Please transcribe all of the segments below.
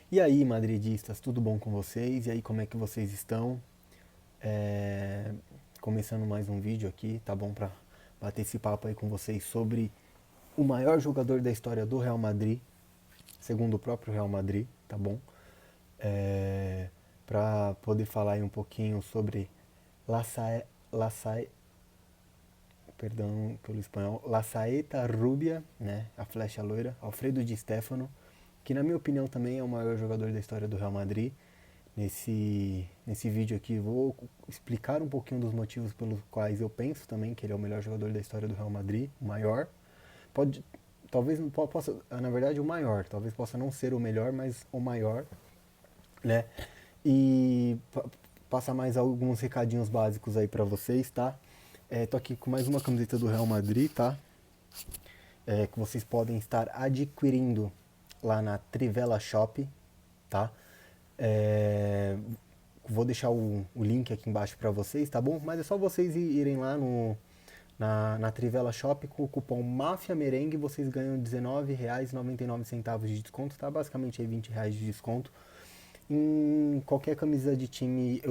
E aí, madridistas, tudo bom com vocês? E aí, como é que vocês estão? É, Começando mais um vídeo aqui, tá bom? Pra bater esse papo aí com vocês sobre o maior jogador da história do Real Madrid, segundo o próprio Real Madrid, tá bom? É, Pra poder falar aí um pouquinho sobre La, Sa La, Sa perdão pelo espanhol, La Saeta Rubia, né? A flecha loira, Alfredo Di Stéfano, que na minha opinião também é o maior jogador da história do Real Madrid. Nesse vídeo aqui vou explicar um pouquinho dos motivos pelos quais eu penso também que ele é o melhor jogador da história do Real Madrid, o maior. Pode, talvez não possa, na verdade o maior, talvez possa não ser o melhor, mas o maior, né? E passar mais alguns recadinhos básicos aí pra vocês, tá? Tô aqui com mais uma camiseta do Real Madrid, tá? Que vocês podem estar adquirindo lá na Trivela Shop, tá? É, Vou deixar o link aqui embaixo para vocês, tá bom? Mas é só vocês irem lá na Trivela Shop com o cupom MAFIA Merengue, vocês ganham R$19,99 de desconto, tá? Basicamente aí R$20 de desconto em qualquer camisa de time,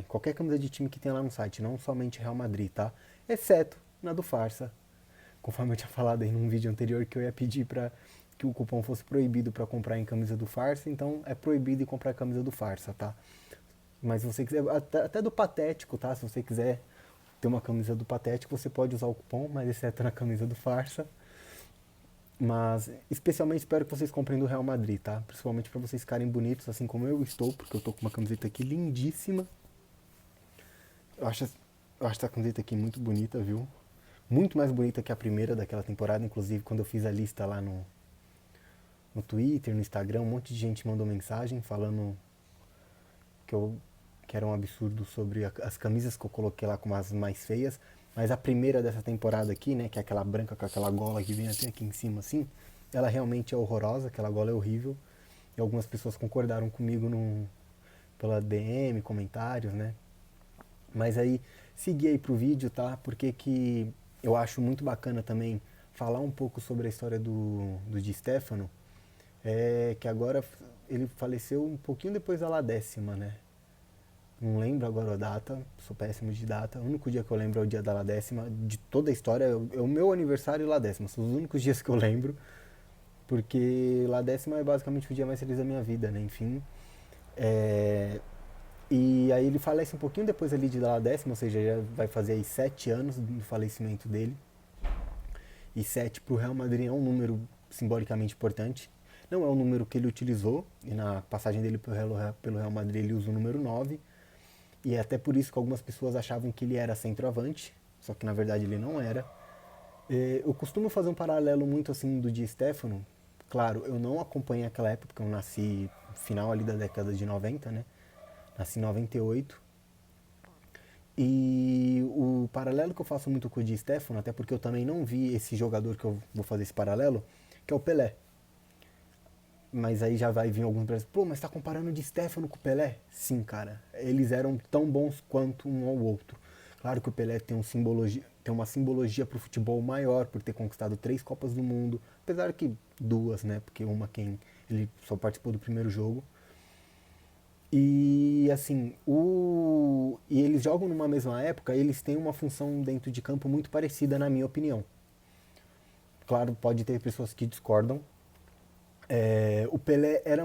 qualquer camisa de time que tem lá no site, não somente Real Madrid, tá? Exceto na do Farsa, conforme eu tinha falado aí num vídeo anterior que eu ia pedir para que o cupom fosse proibido para comprar em camisa do Farsa, então é proibido comprar camisa do Farsa, tá? Mas se você quiser, até do Patético, tá? Se você quiser ter uma camisa do Patético, você pode usar o cupom, mas exceto na camisa do Farsa. Mas especialmente espero que vocês comprem do Real Madrid, tá? Principalmente para vocês ficarem bonitos, assim como eu estou, porque eu tô com uma camiseta aqui lindíssima. Eu acho, eu acho essa camiseta aqui muito bonita, viu? Muito mais bonita que a primeira daquela temporada, inclusive quando eu fiz a lista lá no Twitter, no Instagram, um monte de gente mandou mensagem falando que eu que era um absurdo sobre as camisas que eu coloquei lá como as mais feias, mas a primeira dessa temporada aqui, né, que é aquela branca com aquela gola que vem até aqui em cima assim, ela realmente é horrorosa, aquela gola é horrível. E algumas pessoas concordaram comigo pela DM, comentários, né? Mas aí segui aí pro vídeo, tá? Porque que eu acho muito bacana também falar um pouco sobre a história do Di Stefano, que agora ele faleceu um pouquinho depois da La Décima, né? Não lembro agora a data, sou péssimo de data. O único dia que eu lembro é o dia da La Décima. De toda a história, é o meu aniversário e La Décima. São os únicos dias que eu lembro. Porque La Décima é basicamente o dia mais feliz da minha vida, né? Enfim. É, E aí ele falece um pouquinho depois ali de La Décima, ou seja, já vai fazer aí 7 anos do falecimento dele. E 7 para o Real Madrid é um número simbolicamente importante. Não é o número que ele utilizou, e na passagem dele pelo Real Madrid ele usa o número 9. E é até por isso que algumas pessoas achavam que ele era centroavante, só que na verdade ele não era. Eu costumo fazer um paralelo muito assim do Di Stefano. Claro, eu não acompanhei aquela época, porque eu nasci no final ali da década de 90, né? Nasci em 98. E o paralelo que eu faço muito com o Di Stefano, até porque eu também não vi esse jogador que eu vou fazer esse paralelo, que é o Pelé. Mas aí já vai vir alguns brasileiros, pô, mas tá comparando o Di Stefano com o Pelé? Sim, cara, eles eram tão bons quanto um ao outro. Claro que o Pelé tem uma simbologia pro futebol maior, por ter conquistado 3 Copas do Mundo, apesar que duas, né, porque uma quem ele só participou do primeiro jogo. E assim, e eles jogam numa mesma época, eles têm uma função dentro de campo muito parecida, na minha opinião. Claro, pode ter pessoas que discordam, o Pelé era.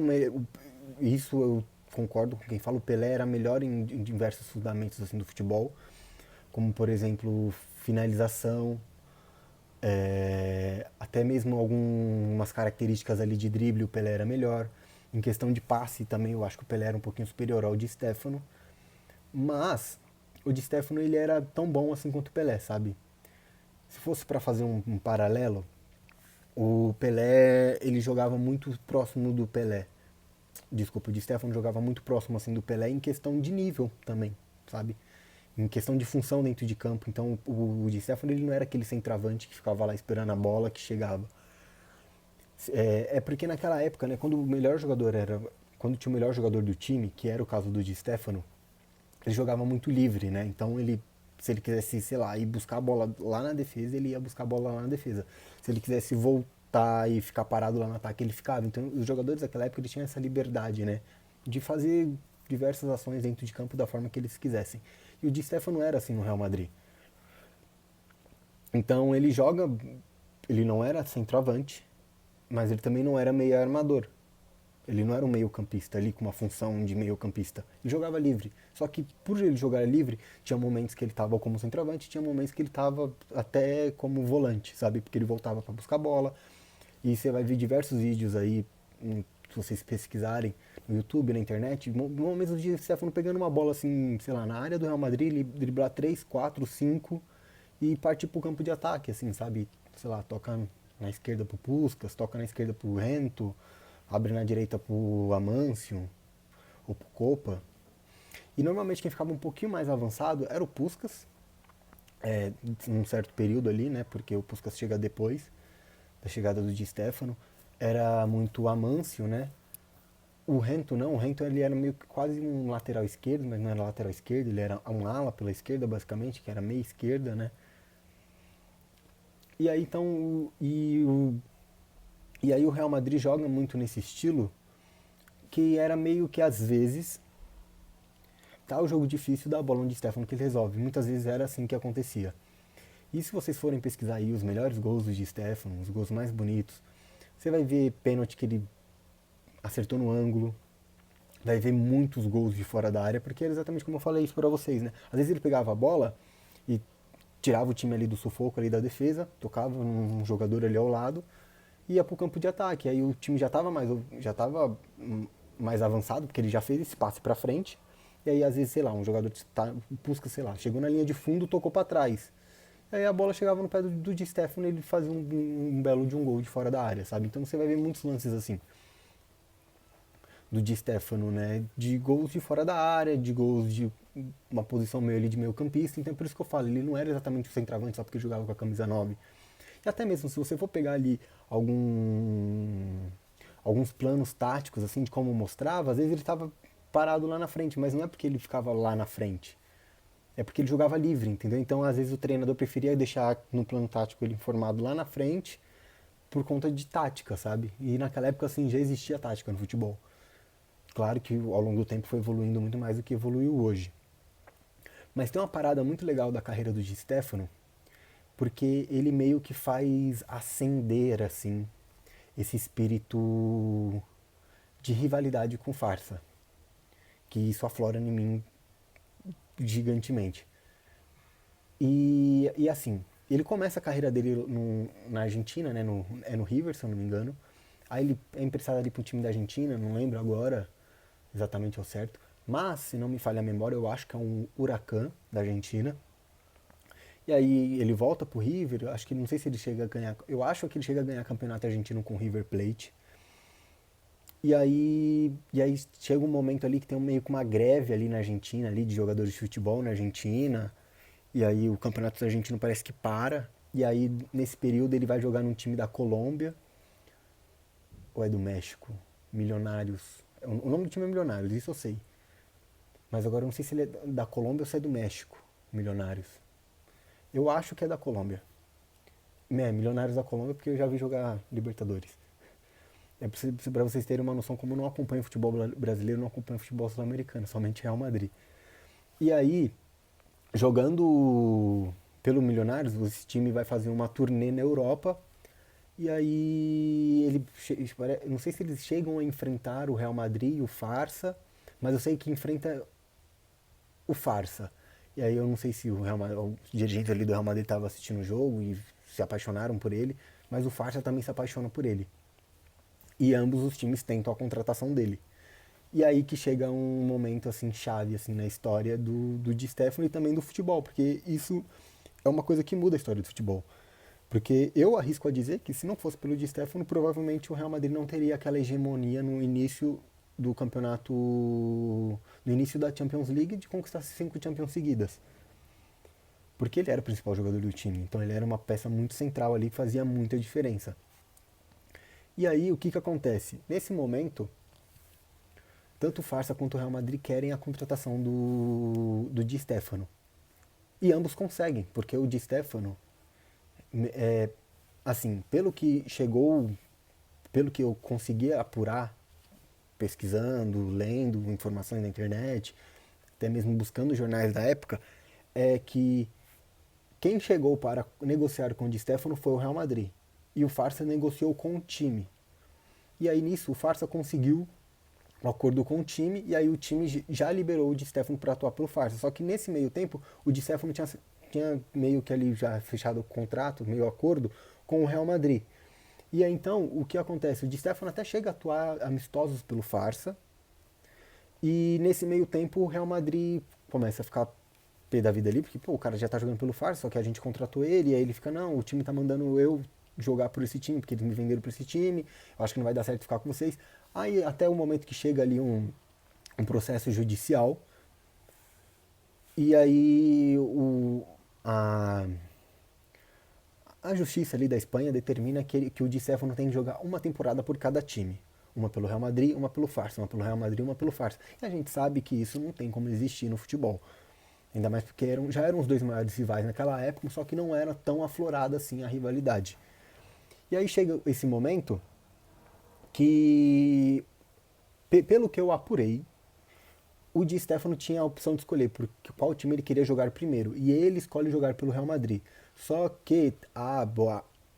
Isso eu concordo com quem fala, o Pelé era melhor em diversos fundamentos assim, do futebol, como por exemplo finalização, até mesmo algumas características ali de drible, o Pelé era melhor. Em questão de passe também eu acho que o Pelé era um pouquinho superior ao de Stefano, mas o de Stefano ele era tão bom assim quanto o Pelé, sabe? Se fosse para fazer um paralelo, o Pelé ele jogava muito próximo do Pelé. Desculpa, o Di Stefano jogava muito próximo assim do Pelé em questão de nível também, sabe? Em questão de função dentro de campo. Então o Di Stefano ele não era aquele centroavante que ficava lá esperando a bola que chegava. É porque naquela época, né, quando tinha o melhor jogador do time, que era o caso do Di Stefano, ele jogava muito livre, né? Então ele se ele quisesse, sei lá, ir buscar a bola lá na defesa, ele ia buscar a bola lá na defesa. Se ele quisesse voltar voltar e ficar parado lá no ataque, ele ficava. Então os jogadores daquela época eles tinham essa liberdade, né, de fazer diversas ações dentro de campo da forma que eles quisessem. E o Di Stefano era assim no Real Madrid. Então ele joga, ele não era centroavante, mas ele também não era meio armador. Ele não era um meio-campista ali com uma função de meio-campista. Ele jogava livre. Só que por ele jogar livre, tinha momentos que ele estava como centroavante, tinha momentos que ele estava até como volante, sabe? Porque ele voltava para buscar bola. E você vai ver diversos vídeos aí, se vocês pesquisarem no YouTube, na internet, momentos de Stefano pegando uma bola assim, sei lá, na área do Real Madrid, ele driblar 3, 4, 5 e partir pro campo de ataque, assim, sabe? Sei lá, toca na esquerda pro Puskás, toca na esquerda pro Rento, abre na direita pro Amâncio ou pro Copa. E normalmente quem ficava um pouquinho mais avançado era o Puskás, num certo período ali, né? Porque o Puskás chega depois da chegada do Di Stefano. Era muito o Amâncio, né? O Rento não, o Rento ele era meio que quase um lateral esquerdo, mas não era lateral esquerdo, ele era um ala pela esquerda basicamente, que era meia esquerda, né? E aí então, e aí o Real Madrid joga muito nesse estilo, que era meio que às vezes tá o jogo difícil da bola de Stefano que ele resolve. Muitas vezes era assim que acontecia. E se vocês forem pesquisar aí os melhores gols do Di Stefano, os gols mais bonitos, você vai ver pênalti que ele acertou no ângulo, vai ver muitos gols de fora da área, porque era exatamente como eu falei isso pra vocês, né? Às vezes ele pegava a bola e tirava o time ali do sufoco ali da defesa, tocava um jogador ali ao lado, e ia pro campo de ataque. Aí o time já tava mais avançado, porque ele já fez esse passe pra frente. E aí às vezes, sei lá, um jogador busca, sei lá, chegou na linha de fundo, tocou pra trás. Aí a bola chegava no pé do Di Stefano e ele fazia um belo de um gol de fora da área, sabe? Então você vai ver muitos lances assim do Di Stefano, né? De gols de fora da área, de gols de uma posição meio ali de meio campista. Então por isso que eu falo, ele não era exatamente o centroavante só porque jogava com a camisa 9. E até mesmo se você for pegar ali alguns planos táticos assim de como mostrava, às vezes ele estava parado lá na frente, mas não é porque ele ficava lá na frente. É porque ele jogava livre, entendeu? Então, às vezes o treinador preferia deixar no plano tático ele informado lá na frente por conta de tática, sabe? E naquela época assim já existia tática no futebol. Claro que ao longo do tempo foi evoluindo muito mais do que evoluiu hoje. Mas tem uma parada muito legal da carreira do Di Stefano, porque ele meio que faz acender assim esse espírito de rivalidade com farsa, que isso aflora em mim gigantemente. E assim, ele começa a carreira dele na Argentina, né, no River, se eu não me engano. Aí ele é emprestado ali pro time da Argentina, não lembro agora exatamente ao certo. Mas, se não me falha a memória, eu acho que é um Huracan da Argentina. E aí ele volta pro River, acho que não sei se ele chega a ganhar. Eu acho que ele chega a ganhar campeonato argentino com o River Plate. E aí chega um momento ali que tem meio que uma greve ali na Argentina, ali de jogadores de futebol na Argentina. E aí o campeonato argentino parece que para. E aí nesse período ele vai jogar num time da Colômbia. Ou é do México? Milionários. O nome do time é Milionários, isso eu sei. Mas agora eu não sei se ele é da Colômbia ou se é do México, Milionários. Eu acho que é da Colômbia. Milionários da Colômbia porque eu já vi jogar Libertadores. É pra vocês terem uma noção como eu não acompanho futebol brasileiro, não acompanho futebol sul-americano, somente Real Madrid. E aí, jogando pelo Milionários, esse time vai fazer uma turnê na Europa. E aí, não sei se eles chegam a enfrentar o Real Madrid e o Farsa, mas eu sei que enfrenta o Farsa. E aí eu não sei se o dirigente ali do Real Madrid estava assistindo o jogo e se apaixonaram por ele, mas o Farsa também se apaixona por ele. E ambos os times tentam a contratação dele. E aí que chega um momento assim chave assim na história do Di Stefano e também do futebol, porque isso é uma coisa que muda a história do futebol. Porque eu arrisco a dizer que se não fosse pelo Di Stefano, provavelmente o Real Madrid não teria aquela hegemonia no início do campeonato, no início da Champions League, de conquistar 5 Champions seguidas. Porque ele era o principal jogador do time, então ele era uma peça muito central ali que fazia muita diferença. E aí o que acontece? Nesse momento, tanto o Farsa quanto o Real Madrid querem a contratação do Di Stefano. E ambos conseguem, porque o Di Stefano, assim, pelo que eu consegui apurar, pesquisando, lendo informações na internet, até mesmo buscando jornais da época, é que quem chegou para negociar com o Di Stefano foi o Real Madrid. E o Farsa negociou com o time. E aí nisso o Farsa conseguiu um acordo com o time, e aí o time já liberou o Di Stefano para atuar pelo Farsa. Só que nesse meio tempo, o Di Stefano tinha meio que ali já fechado o contrato, meio acordo, com o Real Madrid. E aí então, o que acontece? O Di Stefano até chega a atuar amistosos pelo Farsa, e nesse meio tempo o Real Madrid começa a ficar pé da vida ali, porque pô, o cara já tá jogando pelo Farsa, só que a gente contratou ele, e aí ele fica, não, o time tá mandando eu jogar por esse time, porque eles me venderam por esse time, eu acho que não vai dar certo ficar com vocês. Aí até o momento que chega ali um processo judicial, e aí a justiça ali da Espanha determina que o Di Stefano tem que jogar uma temporada por cada time. Uma pelo Real Madrid, uma pelo Farsa, uma pelo Real Madrid, uma pelo Farsa. E a gente sabe que isso não tem como existir no futebol. Ainda mais porque já eram os dois maiores rivais naquela época, só que não era tão aflorada assim a rivalidade. E aí chega esse momento que, pelo que eu apurei, o Di Stefano tinha a opção de escolher por qual time ele queria jogar primeiro. E ele escolhe jogar pelo Real Madrid. Só que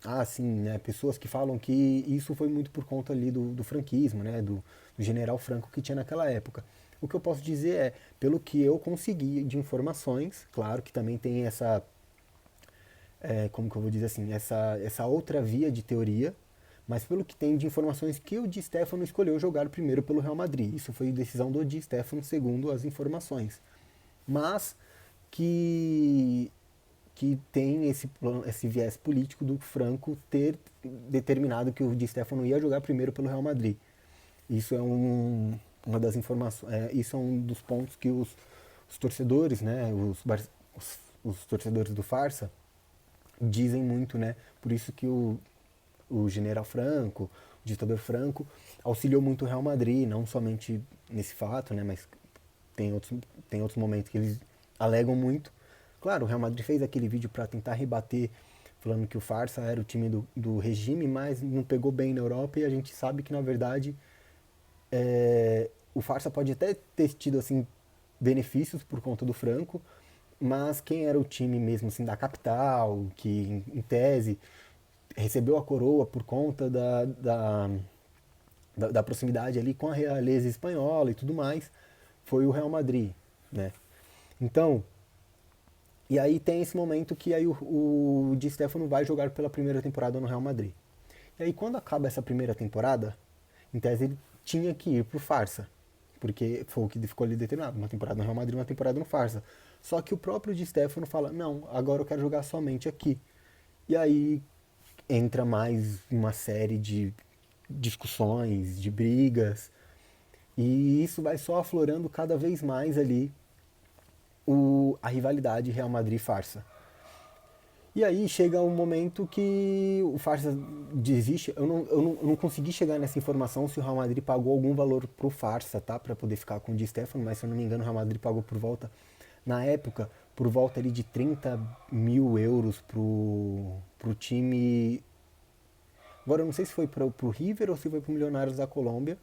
assim, né, pessoas que falam que isso foi muito por conta ali do franquismo, né, do general Franco que tinha naquela época. O que eu posso dizer é, pelo que eu consegui de informações, claro que também tem como que eu vou dizer assim, essa outra via de teoria, mas pelo que tem de informações que o Di Stefano escolheu jogar primeiro pelo Real Madrid. Isso foi decisão do Di Stefano segundo as informações. Mas que tem esse viés político do Franco ter determinado que o Di Stefano ia jogar primeiro pelo Real Madrid. Isso é uma das informações, isso é um dos pontos que os torcedores, né, os torcedores do Farsa dizem muito, né? Por isso que o general Franco, o ditador Franco, auxiliou muito o Real Madrid, não somente nesse fato, né, mas tem outros momentos que eles alegam muito. Claro, o Real Madrid fez aquele vídeo para tentar rebater, falando que o Farsa era o time do regime, mas não pegou bem na Europa, e a gente sabe que, na verdade, o Farsa pode até ter tido assim, benefícios por conta do Franco, mas quem era o time mesmo assim, da capital, que em tese recebeu a coroa por conta da proximidade ali com a realeza espanhola e tudo mais, foi o Real Madrid, né? Então, e aí tem esse momento que aí o Di Stefano vai jogar pela primeira temporada no Real Madrid. E aí quando acaba essa primeira temporada, em tese ele tinha que ir pro Farsa, porque foi o que ficou ali determinado, uma temporada no Real Madrid, uma temporada no Farsa. Só que o próprio Di Stefano fala, não, agora eu quero jogar somente aqui. E aí entra mais uma série de discussões, de brigas, e isso vai só aflorando cada vez mais ali a rivalidade Real Madrid-Farsa. E aí chega um momento que o Farsa desiste. Eu não consegui chegar nessa informação se o Real Madrid pagou algum valor pro Farsa, tá? Pra poder ficar com o Di Stefano, mas se eu não me engano o Real Madrid pagou por volta, na época, por volta ali de 30 mil euros pro time. Agora eu não sei se foi pro River ou se foi pro Milionários da Colômbia,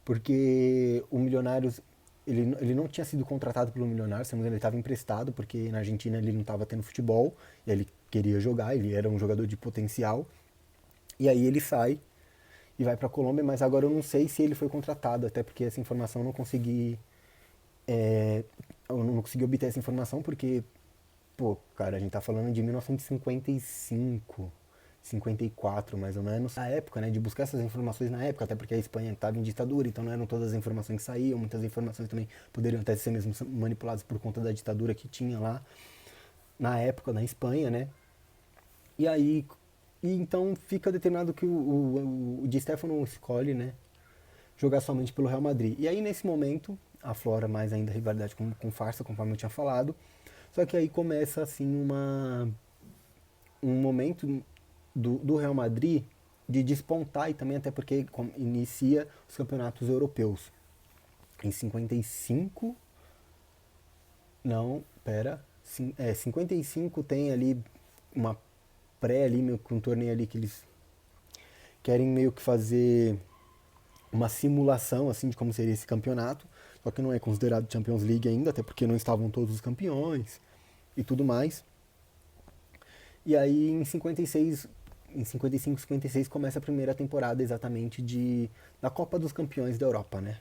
porque o Milionários ele não tinha sido contratado pelo Milionários, se não me engano ele estava emprestado, porque na Argentina ele não estava tendo futebol, e ele queria jogar, ele era um jogador de potencial, e aí ele sai e vai para a Colômbia, mas agora eu não sei se ele foi contratado, até porque essa informação eu não consegui, eu não consegui obter essa informação, porque, pô, cara, a gente tá falando de 1955, 54 mais ou menos, na época, né, de buscar essas informações na época, até porque a Espanha estava em ditadura, então não eram todas as informações que saíam, muitas informações também poderiam até ser mesmo manipuladas por conta da ditadura que tinha lá na época na Espanha, né? E aí, então fica determinado que o Di Stefano escolhe, né, jogar somente pelo Real Madrid. E aí nesse momento aflora mais ainda a rivalidade com Farsa, conforme eu tinha falado. Só que aí começa assim um momento do Real Madrid de despontar, e também até porque inicia os campeonatos europeus. Em 55, não, pera, 55 tem ali uma pré ali, meio que um torneio ali que eles querem meio que fazer uma simulação assim de como seria esse campeonato, só que não é considerado Champions League ainda, até porque não estavam todos os campeões e tudo mais. E aí em 56, em 55, 56 começa a primeira temporada exatamente da Copa dos Campeões da Europa, né?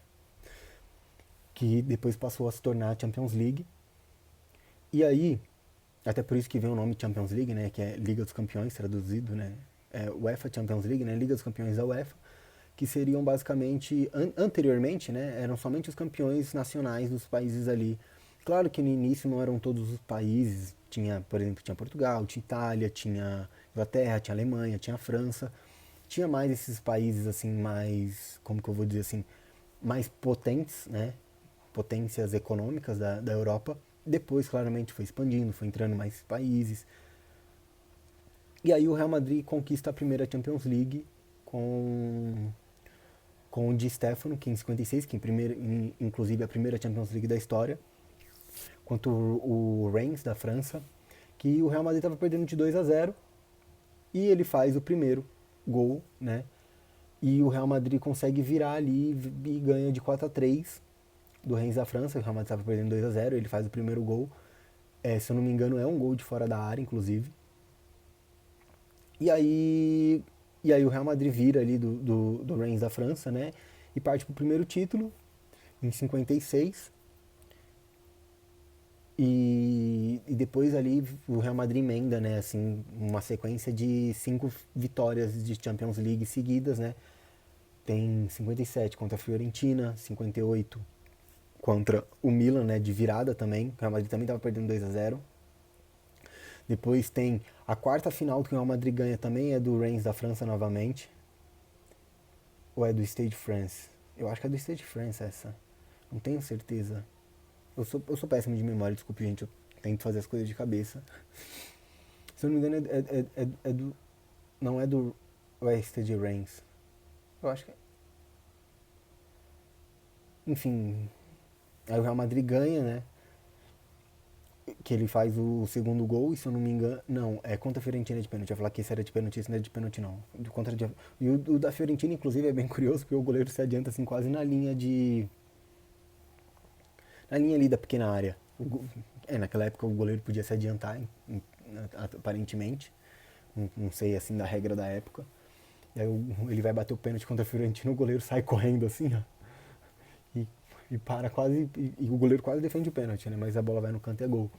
Que depois passou a se tornar a Champions League. E aí, até por isso que vem o nome Champions League, né? Que é Liga dos Campeões, traduzido, né? É UEFA Champions League, né? Liga dos Campeões da UEFA, que seriam basicamente, anteriormente, né? Eram somente os campeões nacionais dos países ali. Claro que no início não eram todos os países. Tinha, por exemplo, tinha Portugal, tinha Itália, tinha Inglaterra, tinha Alemanha, tinha França. Tinha mais esses países assim mais, como que eu vou dizer assim, mais potentes, né? Potências econômicas da Europa. Depois, claramente, foi expandindo, foi entrando mais países. E aí o Real Madrid conquista a primeira Champions League com, com o Di Stefano, que em 56, que inclusive é a primeira Champions League da história, contra o Reims da França, que o Real Madrid estava perdendo de 2-0 e ele faz o primeiro gol, né? E o Real Madrid consegue virar ali e ganha de 4-3 do Reims da França. O Real Madrid estava perdendo 2-0, ele faz o primeiro gol. Se eu não me engano, é um gol de fora da área, inclusive. E aí, e aí o Real Madrid vira ali do Reims da França, né? E parte pro primeiro título, em 56. E depois ali o Real Madrid emenda, né? Assim, uma sequência de 5 vitórias de Champions League seguidas, né? Tem 57 contra a Fiorentina, 58 contra o Milan, né? De virada também. O Real Madrid também estava perdendo 2-0. Depois tem a quarta final que o Real Madrid ganha também, é do Reims da França novamente. Ou é do Stade France? Eu acho que é do Stade France essa. Não tenho certeza. Eu sou péssimo de memória, desculpe, gente. Eu tento fazer as coisas de cabeça. Se eu não me engano, é do. Não é do. Ou é Stade Reims? Eu acho que é. Enfim. Aí o Real Madrid ganha, né? Que ele faz o segundo gol, e se eu não me engano. Não, é contra a Fiorentina de pênalti. Eu ia falar que esse era de pênalti, esse não é de pênalti, não. E o da Fiorentina, inclusive, é bem curioso, porque o goleiro se adianta assim quase na linha de. Na linha ali da pequena área. Naquela época o goleiro podia se adiantar, aparentemente. Não sei assim da regra da época. E aí ele vai bater o pênalti contra a Fiorentina, o goleiro sai correndo assim, ó. E, e para quase. E o goleiro quase defende o pênalti, né? Mas a bola vai no canto e é gol.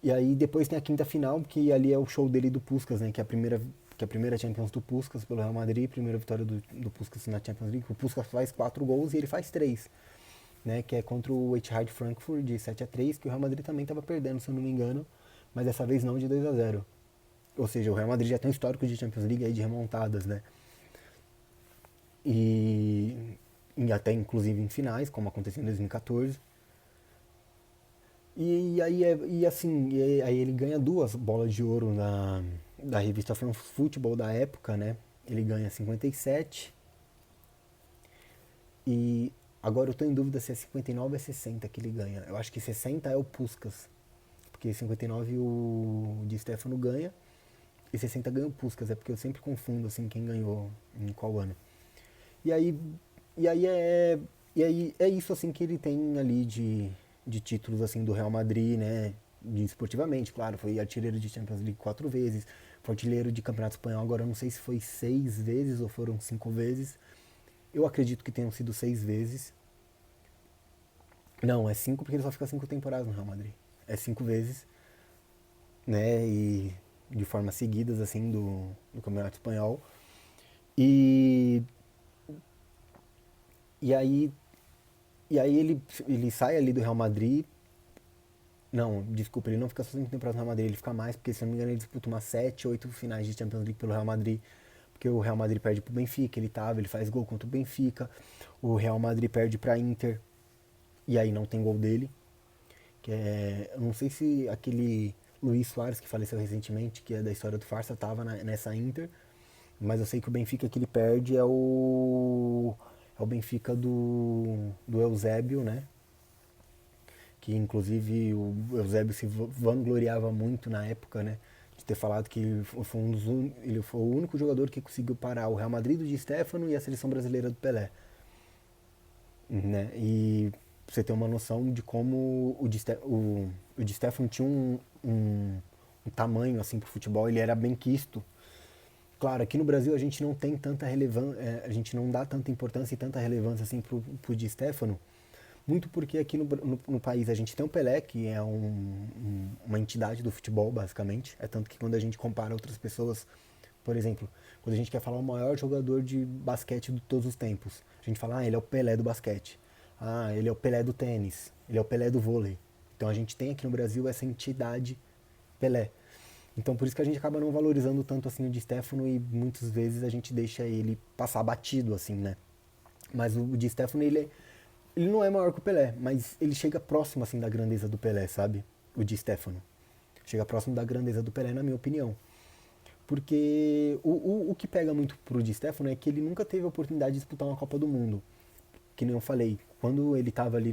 E aí depois tem a quinta final, que ali é o show dele do Puskás, né? Que é a primeira Champions do Puskás pelo Real Madrid, primeira vitória do Puskás na Champions League. O Puskás faz 4 gols e ele faz 3, né? Que é contra o Etihad Frankfurt de 7-3, que o Real Madrid também estava perdendo, se eu não me engano, mas dessa vez não de 2-0. Ou seja, o Real Madrid já tem um histórico de Champions League aí de remontadas, né? E até inclusive em finais, como aconteceu em 2014. E aí, aí ele ganha 2 bolas de ouro da revista France Football da época, né? Ele ganha 57. E agora eu tô em dúvida se é 59 ou é 60 que ele ganha. Eu acho que 60 é o Puskás, porque 59 o Di Stefano ganha e 60 ganha o Puskás. É porque eu sempre confundo assim quem ganhou em qual ano. E aí, e aí é, e aí é isso assim que ele tem ali de títulos assim do Real Madrid, né? Esportivamente, claro, foi artilheiro de Champions League 4 vezes, foi artilheiro de Campeonato Espanhol, agora eu não sei se foi 6 vezes ou foram 5 vezes. Eu acredito que tenham sido 6 vezes. Não, é 5 porque ele só fica 5 temporadas no Real Madrid. É 5 vezes, né? E de forma seguidas assim do Campeonato Espanhol. E, e aí E aí ele sai ali do Real Madrid. Não, desculpa, ele não fica só 5 temporadas no Real Madrid, ele fica mais, porque se não me engano ele disputa umas 7, 8 finais de Champions League pelo Real Madrid. Porque o Real Madrid perde pro Benfica, ele faz gol contra o Benfica. O Real Madrid perde pra Inter, e aí não tem gol dele. Eu não sei se aquele Luiz Soares, que faleceu recentemente, que é da história do Farsa, tava nessa Inter. Mas eu sei que o Benfica que ele perde é o Benfica do Eusébio, né? Que inclusive o Eusébio se vangloriava muito na época, né? de ter falado que ele foi o único jogador que conseguiu parar o Real Madrid do Di Stéfano e a seleção brasileira do Pelé, né? E pra você ter uma noção de como o Di Stéfano tinha um tamanho assim pro futebol, ele era bem quisto. Claro, aqui no Brasil a gente não tem tanta relevância, a gente não dá tanta importância e tanta relevância assim pro Di Stéfano, muito porque aqui no país a gente tem o Pelé, que é uma entidade do futebol, basicamente. É tanto que quando a gente compara outras pessoas, por exemplo, quando a gente quer falar o maior jogador de basquete de todos os tempos, a gente fala, ele é o Pelé do basquete. Ah, ele é o Pelé do tênis. Ele é o Pelé do vôlei. Então a gente tem aqui no Brasil essa entidade Pelé. Então por isso que a gente acaba não valorizando tanto assim o Di Stéfano e muitas vezes a gente deixa ele passar batido, assim, né? Mas o Di Stéfano, ele não é maior que o Pelé, mas ele chega próximo assim da grandeza do Pelé, sabe? O Di Stéfano. Chega próximo da grandeza do Pelé, na minha opinião. Porque o que pega muito pro Di Stéfano é que ele nunca teve a oportunidade de disputar uma Copa do Mundo. Que nem eu falei, quando ele tava ali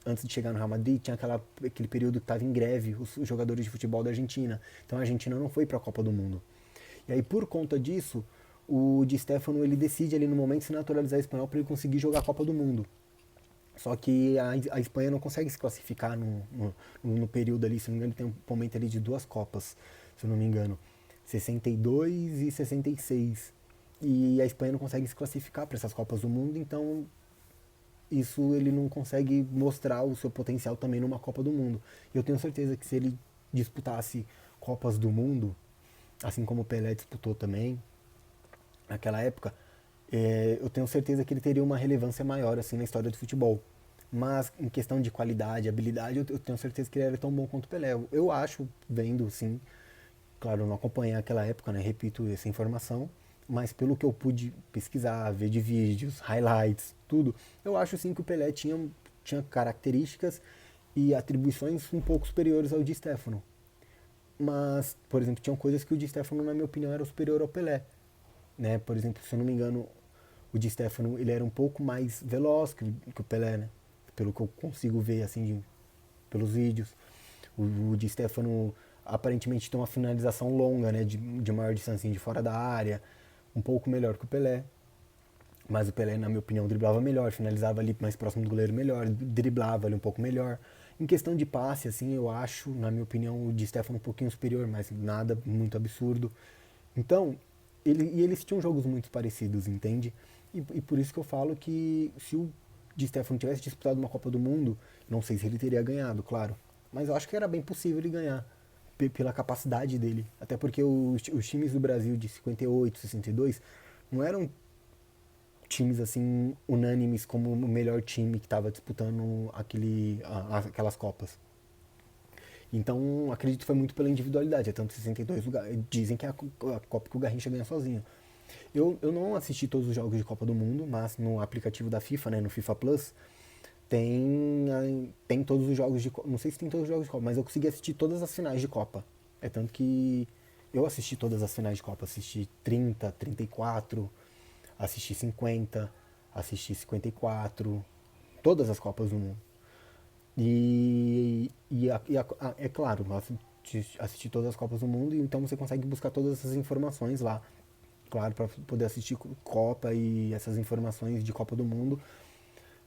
antes de chegar no Real Madrid, tinha aquele período que tava em greve os jogadores de futebol da Argentina. Então a Argentina não foi para a Copa do Mundo. E aí por conta disso, o Di Stéfano ele decide ali no momento se naturalizar espanhol para ele conseguir jogar a Copa do Mundo. Só que a Espanha não consegue se classificar no período ali, se não me engano, tem um momento ali de duas Copas, se eu não me engano. 62 e 66. E a Espanha não consegue se classificar para essas Copas do Mundo, então isso ele não consegue mostrar o seu potencial também numa Copa do Mundo. E eu tenho certeza que se ele disputasse Copas do Mundo, assim como o Pelé disputou também, naquela época, eu tenho certeza que ele teria uma relevância maior assim na história do futebol. Mas em questão de qualidade, habilidade, eu tenho certeza que ele era tão bom quanto o Pelé. Eu acho, vendo sim, claro, eu não acompanhei aquela época, né? Repito essa informação, mas pelo que eu pude pesquisar, ver de vídeos, highlights, tudo, eu acho sim que o Pelé tinha características e atribuições um pouco superiores ao Di Stéfano. Mas, por exemplo, tinham coisas que o Di Stéfano, na minha opinião, era superior ao Pelé, né? Por exemplo, se eu não me engano, o Di Stéfano ele era um pouco mais veloz que o Pelé, né? Pelo que eu consigo ver assim pelos vídeos. O Di Stéfano aparentemente tem uma finalização longa, né? De maior distância de fora da área, um pouco melhor que o Pelé. Mas o Pelé, na minha opinião, driblava melhor, finalizava ali mais próximo do goleiro melhor, driblava ali um pouco melhor. Em questão de passe, assim, eu acho, na minha opinião, o Di Stéfano um pouquinho superior, mas nada muito absurdo. Então, eles tinham jogos muito parecidos, entende? E por isso que eu falo que se o Di Stéfano tivesse disputado uma Copa do Mundo, não sei se ele teria ganhado, claro. Mas eu acho que era bem possível ele ganhar, pela capacidade dele. Até porque os times do Brasil de 58, 62 não eram times assim unânimes como o melhor time que estava disputando aquelas Copas. Então, acredito que foi muito pela individualidade. É tanto 62, dizem que é a Copa que o Garrincha ganha sozinho. Eu não assisti todos os jogos de Copa do Mundo, mas no aplicativo da FIFA, né, no FIFA Plus, tem todos os jogos de Copa. Não sei se tem todos os jogos de Copa, mas eu consegui assistir todas as finais de Copa. É tanto que eu assisti todas as finais de Copa. Assisti 30, 34, assisti 50, assisti 54, todas as Copas do Mundo. É claro, assistir todas as Copas do Mundo, e então você consegue buscar todas essas informações lá. Claro, para poder assistir Copa e essas informações de Copa do Mundo.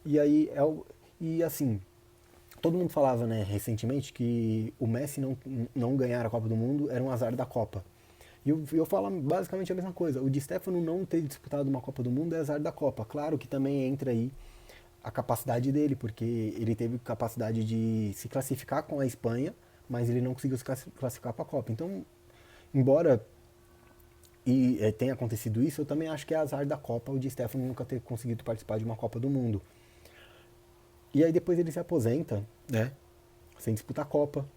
E aí, e assim, todo mundo falava, né, recentemente, que o Messi não ganhar a Copa do Mundo era um azar da Copa. E eu falo basicamente a mesma coisa. O Di Stéfano não ter disputado uma Copa do Mundo é azar da Copa. Claro que também entra aí a capacidade dele, porque ele teve capacidade de se classificar com a Espanha, mas ele não conseguiu se classificar para a Copa. Então, embora tenha acontecido isso, eu também acho que é azar da Copa o Di Stéfano nunca ter conseguido participar de uma Copa do Mundo. E aí depois ele se aposenta, né? Sem disputar a Copa,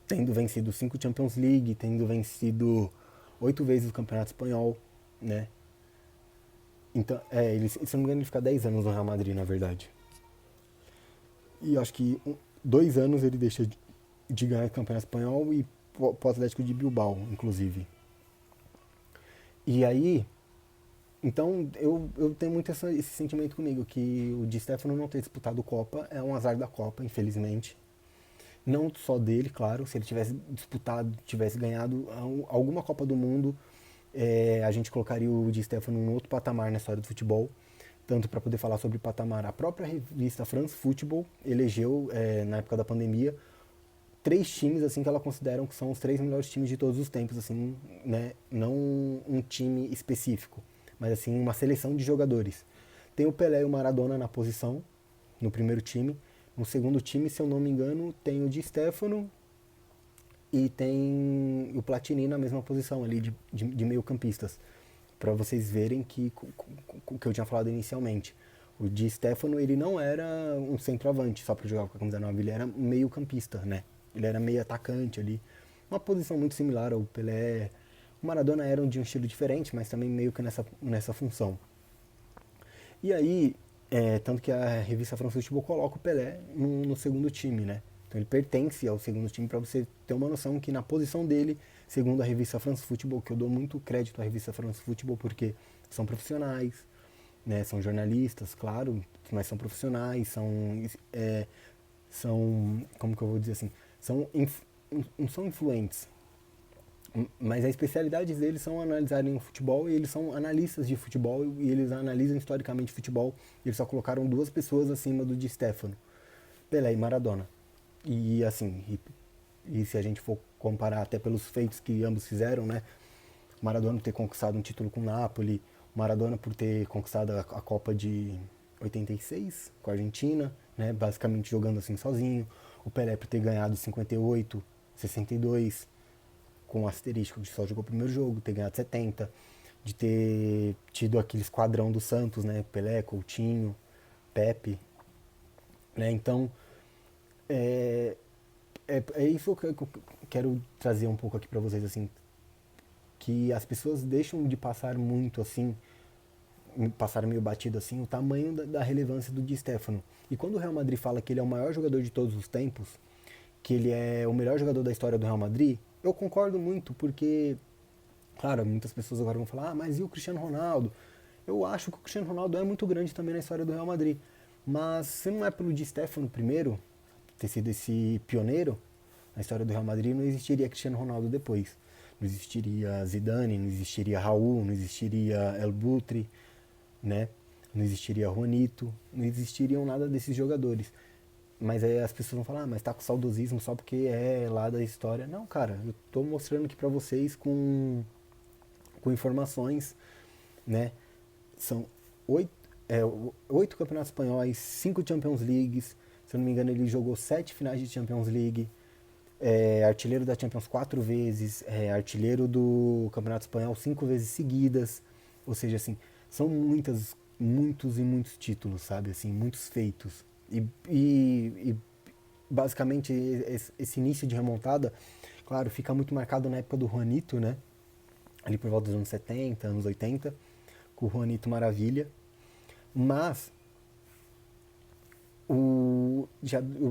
tendo vencido 5 Champions League, tendo vencido 8 vezes o Campeonato Espanhol, né? Então, se não me engano, ele fica 10 anos no Real Madrid, na verdade. E acho que 2 anos ele deixa de ganhar o Campeonato Espanhol e pro Atlético de Bilbao, inclusive. E aí, então eu tenho muito esse sentimento comigo, que o Di Stéfano não ter disputado Copa é um azar da Copa, infelizmente. não só dele, claro, se ele tivesse disputado, tivesse ganhado alguma Copa do Mundo, a gente colocaria o Di Stefano em outro patamar na história do futebol, tanto para poder falar sobre patamar. A própria revista France Football elegeu, na época da pandemia, 3 times assim que ela consideram que são os 3 melhores times de todos os tempos, assim, né? Não um time específico, mas assim uma seleção de jogadores. Tem o Pelé e o Maradona na posição, no primeiro time. No segundo time, se eu não me engano, tem o Di Stefano e tem o Platini na mesma posição ali de meio-campistas. Para vocês verem que o que eu tinha falado inicialmente. O Di Stefano, ele não era um centroavante só para jogar com a camisa 9, ele era meio-campista, né? Ele era meio atacante ali. Uma posição muito similar ao Pelé. O Maradona era de um estilo diferente, mas também meio que nessa função. E aí, tanto que a revista France Football coloca o Pelé no segundo time, né? Então ele pertence ao segundo time para você ter uma noção que na posição dele, segundo a revista France Football, que eu dou muito crédito à revista France Football porque são profissionais, né? São jornalistas, claro, mas são profissionais, são como que eu vou dizer assim, não são influentes, mas a especialidade deles são analisarem o futebol e eles são analistas de futebol e eles analisam historicamente futebol e eles só colocaram 2 pessoas acima do Di Stefano, Pelé e Maradona. E assim, e se a gente for comparar até pelos feitos que ambos fizeram, né? Maradona por ter conquistado um título com o Napoli, Maradona por ter conquistado a Copa de 86 com a Argentina, né? Basicamente jogando assim sozinho. O Pelé por ter ganhado 58, 62, com um asterisco de só jogou o primeiro jogo, ter ganhado 70, de ter tido aquele esquadrão do Santos, né? Pelé, Coutinho, Pepe, né? Então, é isso que eu quero trazer um pouco aqui para vocês, assim, que as pessoas deixam de passar muito, assim, passar meio batido, assim, o tamanho da relevância do Di Stefano. E quando o Real Madrid fala que ele é o maior jogador de todos os tempos, que ele é o melhor jogador da história do Real Madrid, eu concordo muito, porque, claro, muitas pessoas agora vão falar, mas e o Cristiano Ronaldo? Eu acho que o Cristiano Ronaldo é muito grande também na história do Real Madrid. Mas se não é pelo Di Stefano primeiro, ter sido esse pioneiro na história do Real Madrid, não existiria Cristiano Ronaldo depois. Não existiria Zidane, não existiria Raul, não existiria El Butri, né? Não existiria Juanito, não existiriam nada desses jogadores. Mas aí as pessoas vão falar, mas tá com saudosismo só porque é lá da história. Não, cara, eu tô mostrando aqui pra vocês com informações, né? São 8, 8 campeonatos espanhóis, 5 Champions Leagues. Se eu não me engano, ele jogou 7 finais de Champions League. Artilheiro da Champions 4 vezes, artilheiro do Campeonato Espanhol 5 vezes seguidas. Ou seja, assim, são muitos e muitos títulos, sabe? Assim, muitos feitos. E basicamente esse início de remontada, claro, fica muito marcado na época do Juanito, né? Ali por volta dos anos 70, anos 80, com o Juanito Maravilha. Mas eu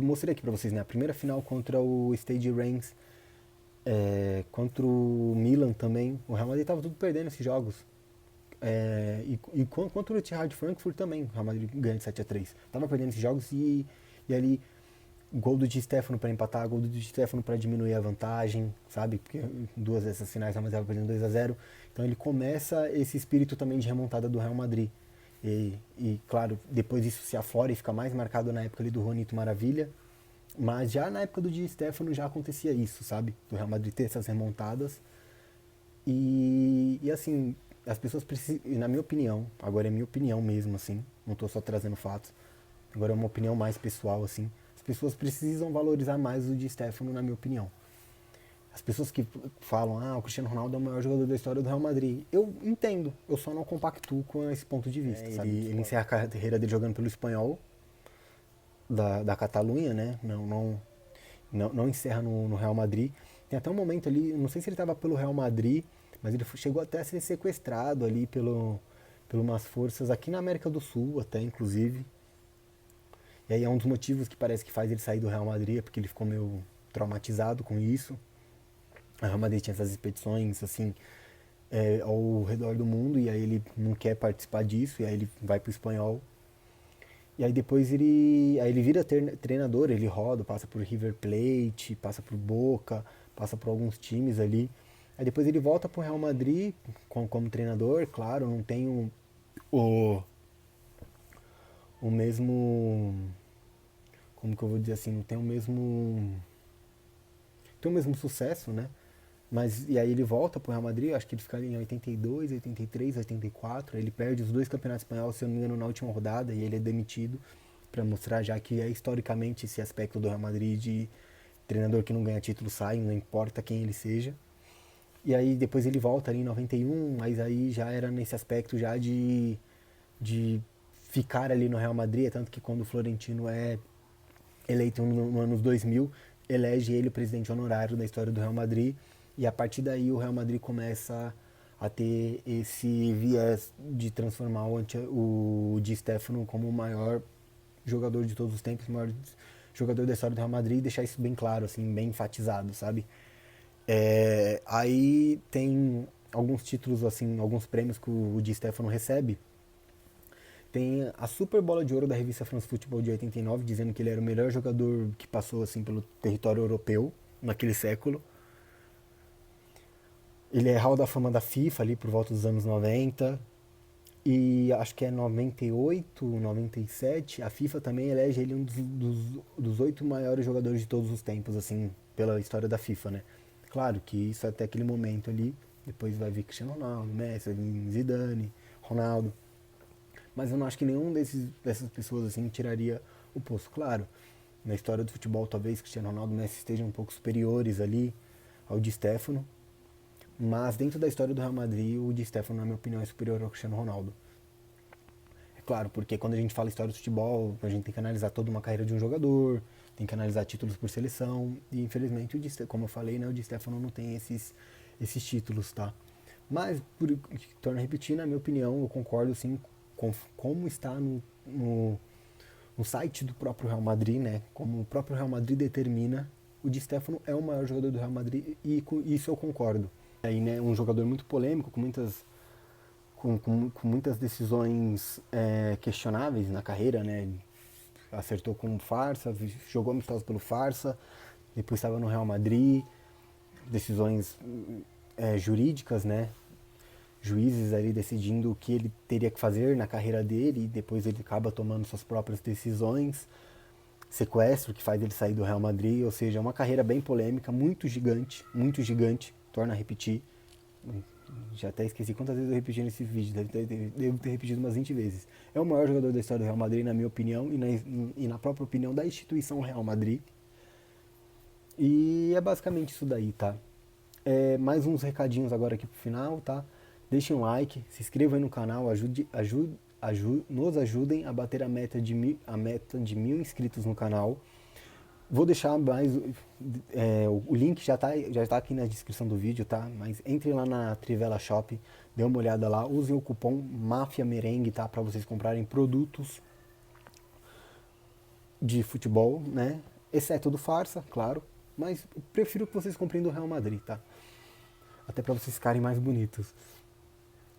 mostrei aqui pra vocês, né? A primeira final contra o Stade Reims, contra o Milan também. O Real Madrid tava tudo perdendo esses jogos. E contra o Etihad Frankfurt também, o Real Madrid ganha de 7-3. Tava perdendo esses jogos e ali gol do Di Stefano para empatar, gol do Di Stefano para diminuir a vantagem, sabe? Porque 2 dessas finais o Real Madrid estava perdendo 2-0. Então ele começa esse espírito também de remontada do Real Madrid. Claro, depois isso se aflora e fica mais marcado na época ali do Juanito Maravilha. Mas já na época do Di Stefano já acontecia isso, sabe? Do Real Madrid ter essas remontadas. E assim, as pessoas precisam, na minha opinião, agora é minha opinião mesmo, assim, não estou só trazendo fatos, agora é uma opinião mais pessoal, assim, as pessoas precisam valorizar mais o Di Stefano, na minha opinião. As pessoas que falam, o Cristiano Ronaldo é o maior jogador da história do Real Madrid, eu entendo, eu só não compactuo com esse ponto de vista, sabe? Ele encerra a carreira dele jogando pelo Espanhol, da Catalunha, né? Não encerra no Real Madrid. Tem até um momento ali, não sei se ele estava pelo Real Madrid, mas ele chegou até a ser sequestrado ali por umas forças aqui na América do Sul, até inclusive. E aí é um dos motivos que parece que faz ele sair do Real Madrid, porque ele ficou meio traumatizado com isso. O Real Madrid tinha essas expedições, assim, ao redor do mundo, e aí ele não quer participar disso, e aí ele vai pro Espanhol. E aí depois ele vira treinador, ele roda, passa por River Plate, passa por Boca, passa por alguns times ali. Aí depois ele volta pro Real Madrid como treinador, claro, não tem o, o mesmo, como que eu vou dizer assim, não tem o mesmo sucesso, né? Mas e aí ele volta pro Real Madrid, acho que ele fica ali em 82, 83, 84, ele perde os dois campeonatos espanhóis, se eu não me engano, na última rodada, e ele é demitido para mostrar já que é historicamente esse aspecto do Real Madrid de treinador que não ganha título sai, não importa quem ele seja. E aí depois ele volta ali em 91, mas aí já era nesse aspecto já de ficar ali no Real Madrid, tanto que quando o Florentino é eleito no anos 2000, elege ele presidente honorário da história do Real Madrid, e a partir daí o Real Madrid começa a ter esse viés de transformar o Di Stéfano como o maior jogador de todos os tempos, o maior jogador da história do Real Madrid, e deixar isso bem claro, assim, bem enfatizado, sabe? Aí tem alguns títulos, assim, alguns prêmios que o Di Stéfano recebe. Tem a Super Bola de Ouro da revista France Football de 89, dizendo que ele era o melhor jogador que passou assim pelo território europeu naquele século. Ele é Hall da Fama da FIFA ali por volta dos anos 90. E acho que é 98, 97, a FIFA também elege ele um dos 8 maiores jogadores de todos os tempos, assim, pela história da FIFA, né? Claro que isso é até aquele momento ali, depois vai vir Cristiano Ronaldo, Messi, Zidane, Ronaldo. Mas eu não acho que dessas pessoas assim tiraria o posto. Claro, na história do futebol talvez Cristiano Ronaldo e Messi estejam um pouco superiores ali ao Di Stéfano, mas dentro da história do Real Madrid, o Di Stéfano, na minha opinião, é superior ao Cristiano Ronaldo. É claro, porque quando a gente fala história do futebol, a gente tem que analisar toda uma carreira de um jogador, tem que analisar títulos por seleção, e infelizmente, como eu falei, né, o Di Stéfano não tem esses títulos, tá? Mas, torno a repetir, na minha opinião, eu concordo sim com como está no site do próprio Real Madrid, né? Como o próprio Real Madrid determina, o Di Stéfano é o maior jogador do Real Madrid e com isso eu concordo. Aí, né, um jogador muito polêmico, com muitas decisões questionáveis na carreira, né? Acertou com o Farsa, jogou amistoso pelo Farsa, depois estava no Real Madrid, decisões jurídicas, né? Juízes ali decidindo o que ele teria que fazer na carreira dele, e depois ele acaba tomando suas próprias decisões, sequestro que faz ele sair do Real Madrid, ou seja, é uma carreira bem polêmica, muito gigante, torna a repetir. Já até esqueci quantas vezes eu repeti nesse vídeo, devo ter repetido umas 20 vezes. É o maior jogador da história do Real Madrid, na minha opinião, e na própria opinião da instituição Real Madrid. E é basicamente isso daí, tá? Mais uns recadinhos agora aqui pro final, tá? Deixem um like, se inscrevam aí no canal, nos ajudem a bater a meta de 1.000 inscritos no canal. Vou deixar o link já tá aqui na descrição do vídeo, tá? Mas entre lá na Trivela Shop, dê uma olhada lá, usem o cupom Máfia Merengue, tá? Para vocês comprarem produtos de futebol, né? Exceto do Farsa, claro. Mas prefiro que vocês comprem do Real Madrid, tá? Até para vocês ficarem mais bonitos.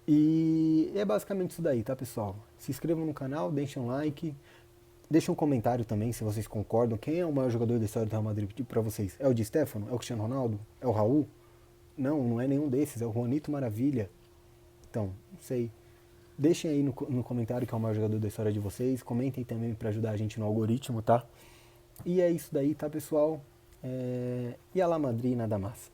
E é basicamente isso daí, tá, pessoal? Se inscrevam no canal, deixem um like, deixem um comentário também se vocês concordam. Quem é o maior jogador da história do Real Madrid para vocês? É o Di Stéfano? É o Cristiano Ronaldo? É o Raul? Não, não é nenhum desses, é o Juanito Maravilha. Então, não sei. Deixem aí no comentário que é o maior jogador da história de vocês. Comentem também para ajudar a gente no algoritmo, tá? E é isso daí, tá, pessoal? E a La Madrid nada mais.